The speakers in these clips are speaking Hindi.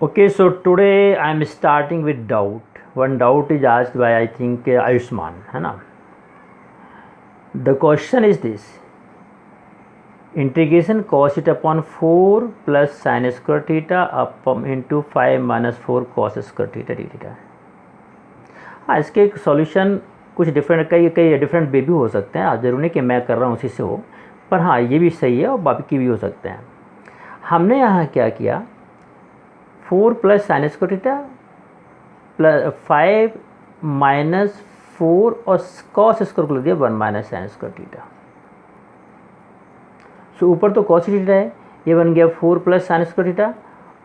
Okay, so today I am starting with doubt. One doubt is asked by I think Ayushman, है ना? The question is this: integration cos theta upon 4 plus sin square theta up into 5 minus 4 cos square theta d theta. हाँ, इसके सॉल्यूशन कुछ डिफरेंट कई डिफरेंट वे भी हो सकते हैं। आप जरूर नहीं कि मैं कर रहा हूँ उसी से हो, पर हाँ ये भी सही है और बाकी भी हो सकते हैं। हमने यहाँ क्या किया, 4 plus sine square theta plus 5 minus 4 और कॉस स्क्वायर को लिख दिया 1 माइनस साइन स्क्वायर थीटा। सो ऊपर तो कॉस थीटा है, ये बन गया 4 प्लस साइन स्क्वायर थीटा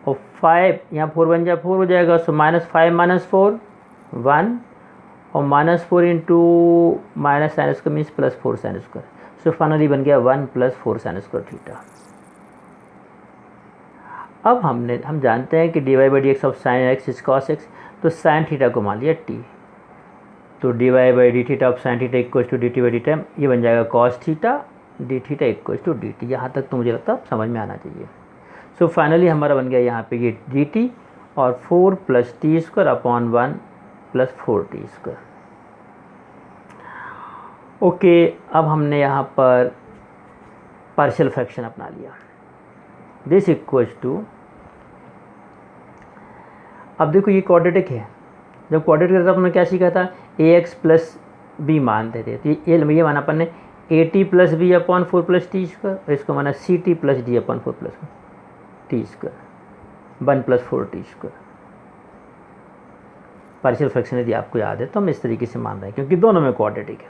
और 5 यहाँ 4 बन जाए 4 हो जाएगा। सो माइनस 5 माइनस 4 1 और minus 4 into minus sine square means plus 4 sine square. So finally बन गया 1 प्लस 4 साइन स्क्वायर थीटा। अब हम जानते हैं कि dy by d x of sine x is cos x, तो साइन थीटा को मान लिया t, तो dy by d theta of sine theta equal to d t by d time, ये बन जाएगा cos theta d theta equal to d t. यहाँ तक तो मुझे लगता है समझ में आना चाहिए। सो फाइनली हमारा बन गया यहाँ पे ये डी टी और 4 plus t square upon 1 plus 4t square. Okay, अब हमने यहाँ पर पार्शियल फ्रैक्शन अपना लिया। दिस इक्वल्स टू, अब देखो ये क्वाड्रेटिक है, जब क्वाड्रेटिक था हमने क्या सीखा था, ए एक्स प्लस बी मानते थे, तो ये माना अपन ने a t plus b upon 4 plus t square, और इसको माना c t plus d upon 4 plus t square 1 plus 4t square. Partial fraction यदि आपको याद है तो हम इस तरीके से मान रहे हैं क्योंकि दोनों में क्वाड्रेटिक है।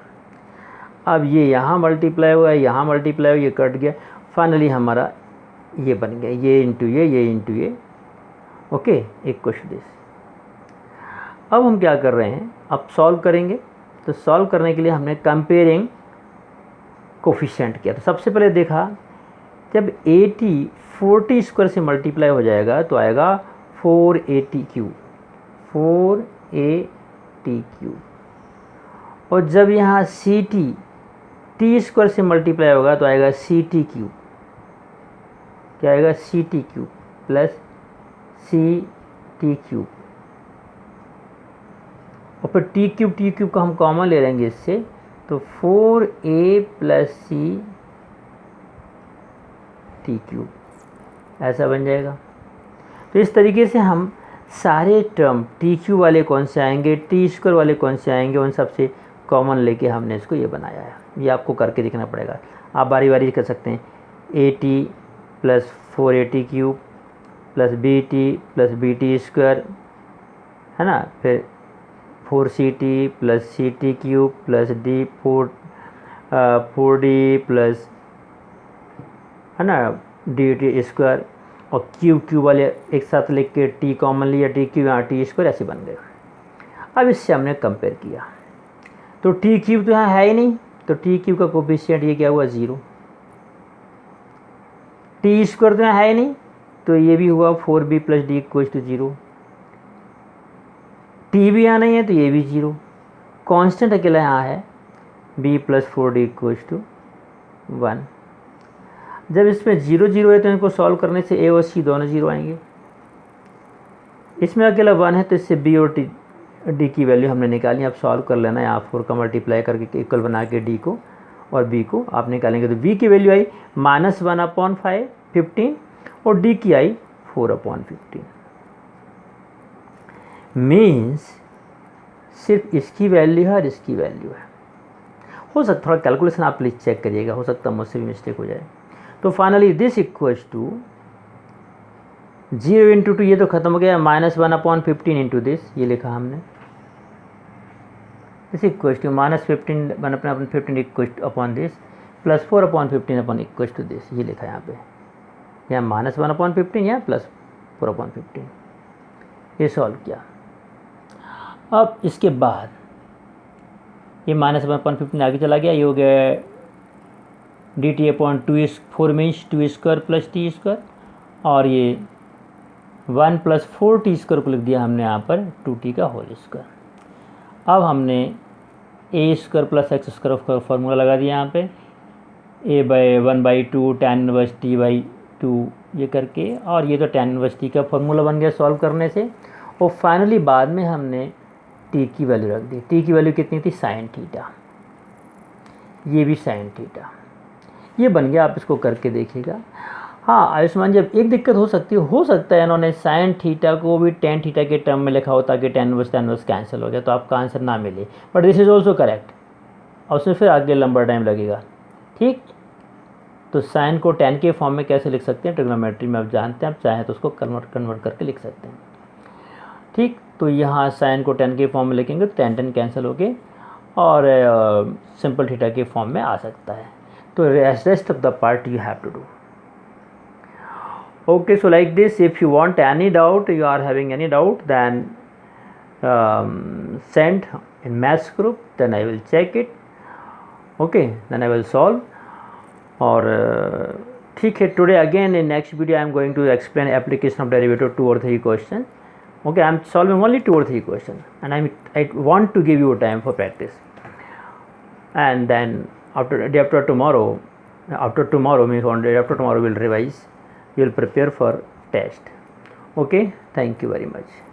अब ये यहाँ मल्टीप्लाई हुआ है, यहाँ मल्टीप्लाई हुआ, ये कट गया, फाइनली हमारा ये बन गया, ये इंटू ये इंटू ये। ओके, एक क्वेश्चन दिस। अब हम क्या कर रहे हैं, अब सॉल्व करेंगे। तो सॉल्व करने के लिए हमने कंपेयरिंग कोफिशिएंट किया। तो सबसे पहले देखा, जब ए टी 4t स्क्वायर से मल्टीप्लाई हो जाएगा तो आएगा 4at क्यूब, 4at क्यूब। और जब यहाँ सी टी टी स्क्वायर से मल्टीप्लाई होगा तो आएगा सी टी क्यूब, क्या आएगा c t cube plus c t cube, और फिर टी क्यूब को हम कॉमन ले लेंगे इससे, तो 4a plus c t cube ऐसा बन जाएगा। तो इस तरीके से हम सारे टर्म टी क्यूब वाले कौन से आएंगे, टी स्क्वायर वाले कौन से आएंगे, उन सबसे कॉमन लेके हमने इसको ये बनाया है। ये आपको करके देखना पड़ेगा, आप बारी बारी कर सकते हैं। A t plus 4at cube plus b t square, है ना, फिर 4ct plus c t cube plus d 4d plus, है ना, डी टी स्क्वायर, और क्यूब वाले एक साथ लिख के टी कॉमन लिया, टी क्यूब यहाँ टी स्क्वायर ऐसे बन गए। अब इससे हमने कंपेयर किया तो टी क्यूब तो यहाँ है ही नहीं, तो टी क्यूब का कोफिशिएंट ये क्या हुआ 0। टी स्क्वायर तो यहाँ है ही नहीं, तो ये भी हुआ 4b plus d equals to 0। T भी यहाँ नहीं है तो ये भी 0। कांस्टेंट अकेला यहाँ है b plus 4d equals to 1। जब इसमें 0 0 है तो इनको सॉल्व करने से a और c दोनों 0 आएंगे। इसमें अकेला 1 है तो इससे b और d की वैल्यू हमने निकाली। अब सॉल्व कर लेना है, आप 4 का मल्टीप्लाई करके इक्वल बना के d को और b को आप निकालेंगे, तो b की वैल्यू आई -1/5 15 और d की आई 4/15। मीन्स सिर्फ इसकी वैल्यू है और इसकी वैल्यू है। हो सकता थोड़ा कैलकुलेशन आप प्लीज़ चेक करिएगा, हो सकता है मुझसे भी मिस्टेक हो जाए। तो finally this equals to 0 into 2, ये तो खत्म हो गया, -1/15 इंटू दिस, ये लिखा हमने। This equals to -15 1/15 equals upon this plus 4/15 upon equals to this, ये लिखा यहाँ पे, यहाँ -1/15 या प्लस 4/15। ये सॉल्व किया। अब इसके बाद ये -1/15 आगे चला गया, ये हो गया D T upon 4 means 2 square plus t square, और ये 1 प्लस 4t स्क्वायर को लिख दिया हमने यहाँ पर 2t का होल स्क्वायर। अब हमने a square plus x square का फार्मूला लगा दिया यहाँ पे, a/1/2 tan 1t/2 ये करके, और ये तो tan इनवर्स t का फॉर्मूला बन गया सॉल्व करने से। और फाइनली बाद में हमने t की वैल्यू रख दी। t की वैल्यू कितनी थी? साइन थीटा, ये भी साइन थीटा, ये बन गया। आप इसको करके देखिएगा। हाँ आयुष्मान जी, अब एक दिक्कत हो सकता है इन्होंने साइन थीटा को भी टेन थीटा के टर्म में लिखा हो ताकि टेन इनवर्स कैंसिल हो जाए, तो आपका आंसर ना मिले, but this is also correct, और उसमें फिर आगे लंबा टाइम लगेगा। ठीक, तो साइन को टेन के फॉर्म में कैसे लिख सकते हैं ट्रिग्नोमेट्री में, आप जानते हैं, आप चाहें तो उसको कन्वर्ट करके लिख सकते हैं। ठीक, तो यहाँ साइन को टेन के फॉर्म में लिखेंगे तो टेन कैंसिल हो गए, और सिंपल थीटा के फॉर्म में आ सकता है। तो rest of the part you have to do. Okay, so like this, if you want any doubt, you are having any doubt, then send in maths group, then I will check it. Okay, then I will solve. Or ठीक है, today again in next video I am going to explain application of derivative 2 or 3 questions. Okay, I am solving only 2 or 3 questions, and I want to give you time for practice. And then day after tomorrow means on day after tomorrow we'll revise. You will prepare for test. Okay, thank you very much.